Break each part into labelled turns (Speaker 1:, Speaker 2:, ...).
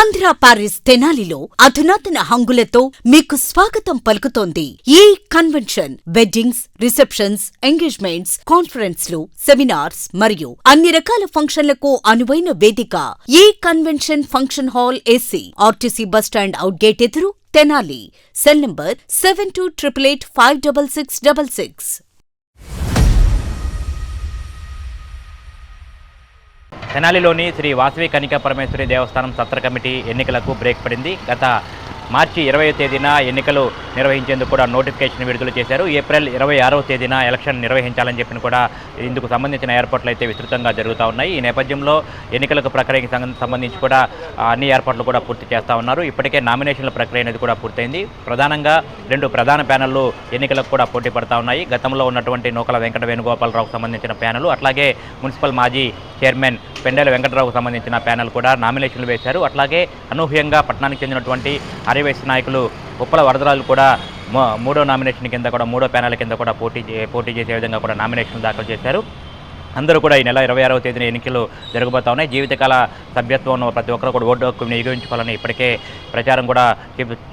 Speaker 1: Andhra Paris తెనాలిలో అధునాతన హంగులతో మీకు స్వాగతం పలుకుతోంది ఈ కన్వెన్షన్. వెడ్డింగ్స్, రిసెప్షన్స్, ఎంగేజ్మెంట్స్, కాన్ఫరెన్స్లు, సెమినార్స్ మరియు అన్ని రకాల ఫంక్షన్లకు అనువైన వేదిక. ఈ convention function hall AC, RTC bus stand out gate ఎదురు, తెనాలి. Cell number 7288856666.
Speaker 2: తెనాలిలోని శ్రీ వాసవి కన్యకా పరమేశ్వరి దేవస్థానం సత్ర కమిటీ ఎన్నికలకు బ్రేక్ పడింది. గత మార్చి 20వ తేదీన ఎన్నికలు నిర్వహించేందుకు కూడా నోటిఫికేషన్ విడుదల చేశారు. ఏప్రిల్ 26వ తేదీన ఎలక్షన్ నిర్వహించాలని చెప్పిన కూడా ఇందుకు సంబంధించిన ఏర్పాట్లు అయితే విస్తృతంగా జరుగుతూ ఉన్నాయి. ఈ నేపథ్యంలో ఎన్నికలకు ప్రక్రియకి సంబంధించి కూడా అన్ని ఏర్పాట్లు కూడా పూర్తి చేస్తూ ఉన్నారు. ఇప్పటికే నామినేషన్ల ప్రక్రియ అనేది కూడా పూర్తయింది. ప్రధానంగా 2 ప్రధాన ప్యానెళ్లు ఎన్నికలకు కూడా పోటీ పడతా ఉన్నాయి. గతంలో ఉన్నటువంటి నూకల వెంకట వేణుగోపాలరావుకు సంబంధించిన ప్యానెల్, అట్లాగే మున్సిపల్ మాజీ చైర్మన్ పెండెల వెంకటరావుకు సంబంధించిన ప్యానెల్ కూడా నామినేషన్లు వేశారు. అట్లాగే అనూహ్యంగా పట్టణానికి చెందినటువంటి ఆర్యవైశ్య నాయకులు ఉప్పల వరదరాజు కూడా మూడో నామినేషన్ కింద కూడా మూడో ప్యానెల్ కింద కూడా పోటీ చేసే విధంగా కూడా నామినేషన్ దాఖలు చేశారు. అందరూ కూడా ఈ నెల 26వ తేదీన ఎన్నికలు జరగబోతా ఉన్నాయి. జీవితకాల సభ్యత్వం ప్రతి ఒక్కరు కూడా ఓటు హక్కు వినియోగించుకోవాలని ఇప్పటికే ప్రచారం కూడా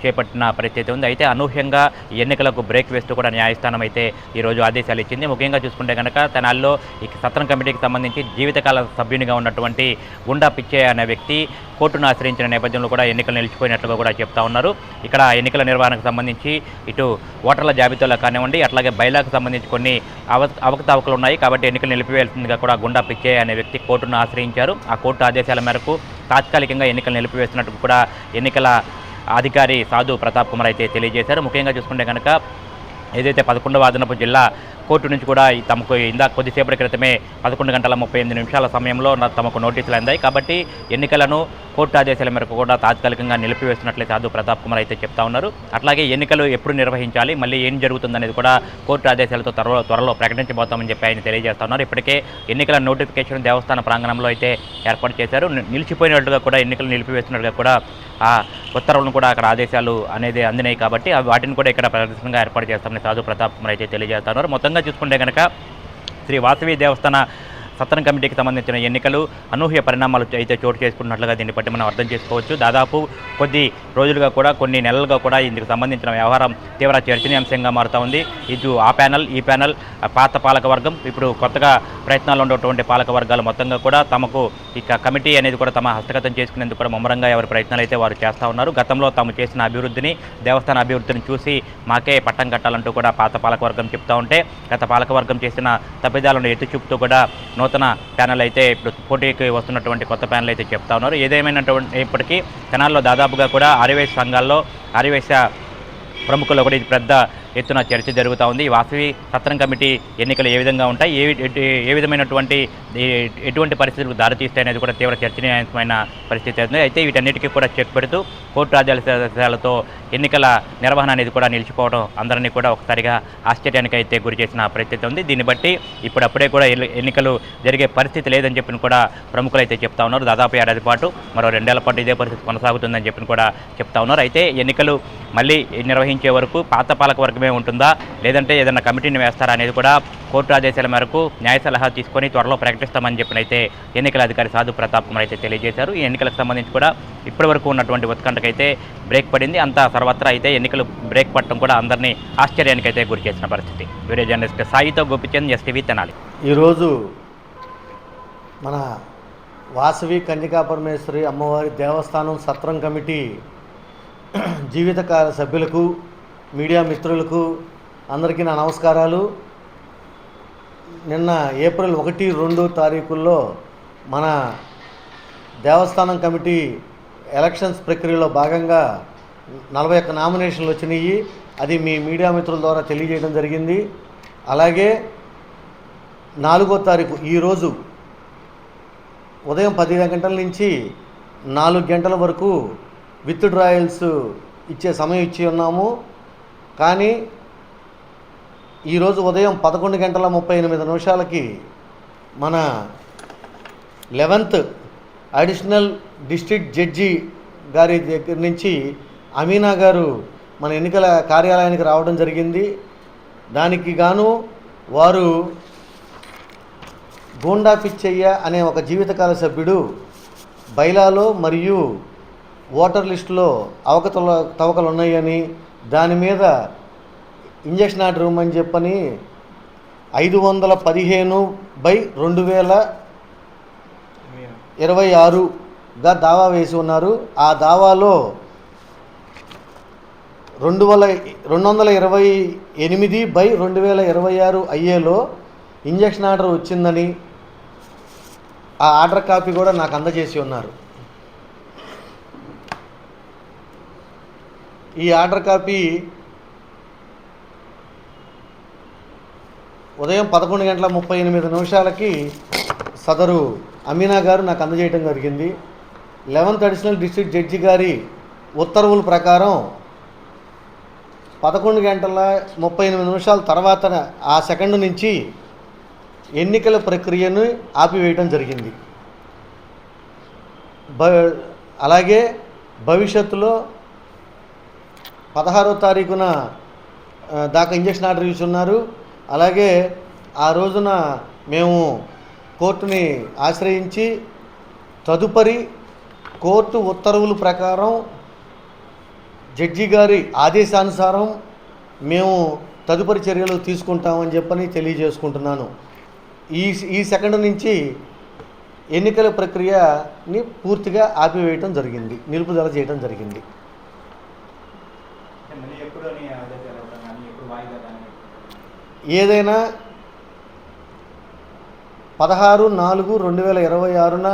Speaker 2: చేపట్టిన పరిస్థితి ఉంది. అయితే అనూహ్యంగా ఈ ఎన్నికలకు బ్రేక్ వేస్తూ కూడా న్యాయస్థానం అయితే ఈరోజు ఆదేశాలు ఇచ్చింది. ముఖ్యంగా చూసుకుంటే కనుక తెనాలిలో ఈ సత్రం కమిటీకి సంబంధించి జీవితకాల సభ్యునిగా ఉన్నటువంటి గుండా పిచ్చయ్య అనే వ్యక్తి కోర్టును ఆశ్రయించిన నేపథ్యంలో కూడా ఎన్నికలు నిలిచిపోయినట్లుగా కూడా చెప్తా ఉన్నారు. ఇక్కడ ఎన్నికల నిర్వహణకు సంబంధించి ఇటు ఓటర్ల జాబితాలో కానివ్వండి, అట్లాగే బైలాకు సంబంధించి కొన్ని అవకతవకలు ఉన్నాయి కాబట్టి ఎన్నికలు నిలిపివేయాల్సిందిగా కూడా గుండా పిచ్చయ్య అనే వ్యక్తి కోర్టును ఆశ్రయించారు. ఆ కోర్టు ఆదేశాల మేరకు తాత్కాలికంగా ఎన్నికలు నిలిపివేస్తున్నట్టు కూడా ఎన్నికల అధికారి సాధు ప్రతాప్ కుమార్ అయితే తెలియజేశారు. ముఖ్యంగా చూసుకుంటే కనుక ఏదైతే 11వ అదనపు జిల్లా కోర్టు నుంచి కూడా తమకు ఇందాక కొద్దిసేపటి క్రితమే 11:38 సమయంలో తమకు నోటీసులు అందాయి. కాబట్టి ఎన్నికలను కోర్టు ఆదేశాల మేరకు కూడా తాత్కాలికంగా నిలిపివేస్తున్నట్లే సాధు ప్రతాప్ కుమార్ అయితే చెప్తా ఉన్నారు. అట్లాగే ఎన్నికలు ఎప్పుడు నిర్వహించాలి, మళ్ళీ ఏం జరుగుతుందనేది కూడా కోర్టు ఆదేశాలతో త్వరలో ప్రకటించబోతామని చెప్పి ఆయన తెలియజేస్తా ఉన్నారు. ఇప్పటికే ఎన్నికల నోటిఫికేషన్ దేవస్థాన ప్రాంగణంలో అయితే ఏర్పాటు చేశారు. నిలిచిపోయినట్టుగా కూడా ఎన్నికలు నిలిపివేస్తున్నట్టుగా కూడా ఆ ఉత్తర్వులను కూడా అక్కడ ఆదేశాలు అనేది అందినాయి కాబట్టి వాటిని కూడా ఇక్కడ ప్రదర్శనగా ఏర్పాటు చేస్తామని సాధు ప్రతాప్ కుమార్ అయితే తెలియజేస్తున్నారు. మొత్తంగా చూసుకుంటే కనుక శ్రీ వాసవి దేవస్థాన సత్రం కమిటీకి సంబంధించిన ఎన్నికలు అనూహ్య పరిణామాలు అయితే చోటు చేసుకున్నట్లుగా దీన్ని బట్టి మనం అర్థం చేసుకోవచ్చు. దాదాపు కొద్ది రోజులుగా కూడా కొన్ని నెలలుగా కూడా ఇందుకు సంబంధించిన వ్యవహారం తీవ్ర చర్చనీయాంశంగా మారుతూ ఉంది. ఇటు ఆ ప్యానెల్ ఈ ప్యానెల్ పాత పాలక వర్గం, ఇప్పుడు కొత్తగా ప్రయత్నాలు ఉన్నటువంటి పాలక వర్గాలు మొత్తంగా కూడా తమకు ఇక కమిటీ అనేది కూడా తమ హస్తగతం చేసుకునేందుకు కూడా ముమ్మరంగా ఎవరి ప్రయత్నాలు అయితే వారు చేస్తూ ఉన్నారు. గతంలో తాము చేసిన అభివృద్ధిని, దేవస్థాన అభివృద్ధిని చూసి మాకే పట్టం కట్టాలంటూ కూడా పాత పాలక వర్గం చెప్తూ ఉంటే గత పాలక వర్గం చేసిన తప్పిదాలను ఎత్తి చూపుతూ కూడా నూతన ప్యానెల్ అయితే ఇప్పుడు పోటీకి వస్తున్నటువంటి కొత్త ప్యానెల్ అయితే చెప్తా ఉన్నారు. ఏదేమైనటువంటి ఇప్పటికీ తెనాల్లో దాదాపుగా కూడా ఆర్యవైశ్య సంఘాల్లో ఆర్యవైశ్య ప్రముఖుల్లో కూడా ఇది పెద్ద ఎత్తున చర్చ జరుగుతూ ఉంది. ఈ వాసవి సత్రం కమిటీ ఎన్నికలు ఏ విధంగా ఉంటాయి, ఏ విధమైనటువంటి ఎటువంటి పరిస్థితులకు దారితీస్తాయి అనేది కూడా తీవ్ర చర్చనీయాంశమైన పరిస్థితి ఉంది. అయితే వీటన్నిటికీ కూడా చెక్ పెడుతూ కోర్టు ఆదేశాలతో ఎన్నికల నిర్వహణ అనేది కూడా నిలిచిపోవడం అందరినీ కూడా ఒకసారిగా ఆశ్చర్యానికి అయితే గురి చేసిన పరిస్థితి ఉంది. దీన్ని బట్టి ఇప్పుడప్పుడే కూడా ఎన్నికలు జరిగే పరిస్థితి లేదని చెప్పిన కూడా ప్రముఖులు అయితే చెప్తా ఉన్నారు. దాదాపు ఏడాది పాటు మరో 2 ఏళ్ల పాటు ఇదే పరిస్థితి కొనసాగుతుందని చెప్పిన కూడా చెప్తా ఉన్నారు. అయితే ఎన్నికలు మళ్ళీ నిర్వహించే వరకు పాత పాలక వర్గమే ఉంటుందా, లేదంటే ఏదైనా కమిటీని వేస్తారా అనేది కూడా కోర్టు ఆదేశాల మేరకు న్యాయ సలహా తీసుకొని త్వరలో ప్రకటిస్తామని చెప్పినైతే ఎన్నికల అధికారి సాధు ప్రతాప్ కుమార్ అయితే తెలియజేశారు. ఈ ఎన్నికలకు సంబంధించి కూడా ఇప్పటివరకు ఉన్నటువంటి ఉత్కంఠకైతే బ్రేక్ పడింది. అంతా సర్వత్రా అయితే ఎన్నికలు బ్రేక్ పట్టడం కూడా అందరినీ ఆశ్చర్యానికి అయితే గురి చేసిన పరిస్థితి. వీడియో జర్నలిస్ట్ సాయితో గోపిచంద్, ఎస్టీవీ తెనాలి.
Speaker 3: ఈరోజు మన వాసవి కన్యకా పరమేశ్వరి అమ్మవారి దేవస్థానం సత్రం కమిటీ జీవితకాల సభ్యులకు, మీడియా మిత్రులకు అందరికీ నా నమస్కారాలు. నిన్న ఏప్రిల్ 1, 2 తారీఖుల్లో మన దేవస్థానం కమిటీ ఎలక్షన్స్ ప్రక్రియలో భాగంగా 41 నామినేషన్లు వచ్చినాయి. అది మీ మీడియా మిత్రుల ద్వారా తెలియజేయడం జరిగింది. అలాగే 4వ తారీఖు ఈరోజు ఉదయం 10 గంటల నుంచి 4 గంటల వరకు విత్ డ్రాయల్స్ ఇచ్చే సమయం ఇచ్చి ఉన్నాము. కానీ ఈరోజు ఉదయం 11:38 మన 11th అడిషనల్ డిస్ట్రిక్ట్ జడ్జి గారి దగ్గర నుంచి అమీనా గారు మన ఎన్నికల కార్యాలయానికి రావడం జరిగింది. దానికి గాను వారు గోండా పిచ్చయ్య అనే ఒక జీవితకాల సభ్యుడు బైలాలో మరియు ఓటర్ లిస్టులో తవకలు ఉన్నాయని దాని మీద ఇంజక్షన్ ఆర్డర్ ఇవ్వమని చెప్పని 515/2026గా దావా వేసి ఉన్నారు. ఆ దావాలో 228/2026 అయ్యేలో ఇంజక్షన్ ఆర్డర్ వచ్చిందని ఆ ఆర్డర్ కాపీ కూడా నాకు అందజేసి ఉన్నారు. ఈ ఆర్డర్ కాపీ ఉదయం 11:38 సదరు అమీనా గారు నాకు అందజేయడం జరిగింది. 11th అడిషనల్ డిస్ట్రిక్ట్ జడ్జి గారి ఉత్తర్వుల ప్రకారం 11:38 తర్వాత ఆ సెకండ్ నుంచి ఎన్నికల ప్రక్రియను ఆపివేయడం జరిగింది. అలాగే భవిష్యత్తులో 16వ తారీఖున దాకా ఇంజక్షన్ ఆర్డర్ ఇచ్చి ఉన్నారు. అలాగే ఆ రోజున మేము కోర్టుని ఆశ్రయించి తదుపరి కోర్టు ఉత్తర్వుల ప్రకారం జడ్జి గారి ఆదేశానుసారం మేము తదుపరి చర్యలు తీసుకుంటామని చెప్పని తెలియజేసుకుంటున్నాను. ఈ సెకండ్ నుంచి ఎన్నికల ప్రక్రియని పూర్తిగా ఆపివేయటం జరిగింది, నిలుపుదల చేయడం జరిగింది. ఏదైనా 16/4/2026న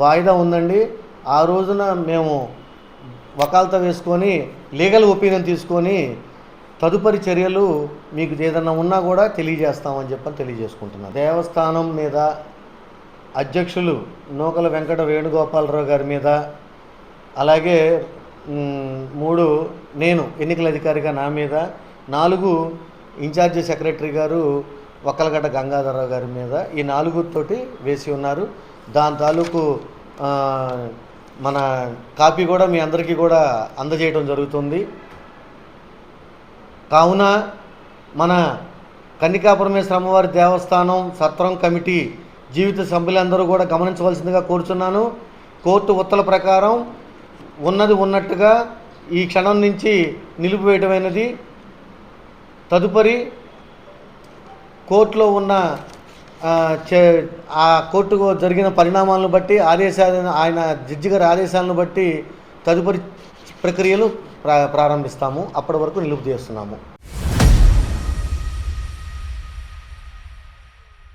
Speaker 3: వాయిదా ఉందండి. ఆ రోజున మేము వకాల్తా వేసుకొని లీగల్ ఒపీనియన్ తీసుకొని తదుపరి చర్యలు మీకు ఏదన్నా ఉన్నా కూడా తెలియజేస్తామని చెప్పని తెలియజేసుకుంటున్నాను. దేవస్థానం మీద అధ్యక్షులు నూకల వెంకట వేణుగోపాలరావు గారి మీద, అలాగే 3 నేను ఎన్నికల అధికారిగా నా మీద, 4 ఇన్ఛార్జి సెక్రటరీ గారు వక్కలగడ్డ గంగాధరరావు గారి మీద, ఈ 4తోటి వేసి ఉన్నారు. దాని తాలూకు మన కాపీ కూడా మీ అందరికీ కూడా అందజేయడం జరుగుతుంది. కావున మన కన్నికాపరమేశ్వర అమ్మవారి దేవస్థానం సత్రం కమిటీ జీవిత సభ్యులందరూ కూడా గమనించవలసిందిగా కోరుచున్నాను. కోర్టు ఉత్తర్వుల ప్రకారం ఉన్నది ఉన్నట్టుగా ఈ క్షణం నుంచి నిలిపివేయటమైనది. తదుపరి కోర్టులో ఉన్న ఆ కోర్టుకు జరిగిన పరిణామాలను బట్టి ఆయన జడ్జి గారి ఆదేశాలను బట్టి తదుపరి ప్రక్రియలు ప్రారంభిస్తాము. అప్పటి వరకు నిలుపు చేస్తున్నాము.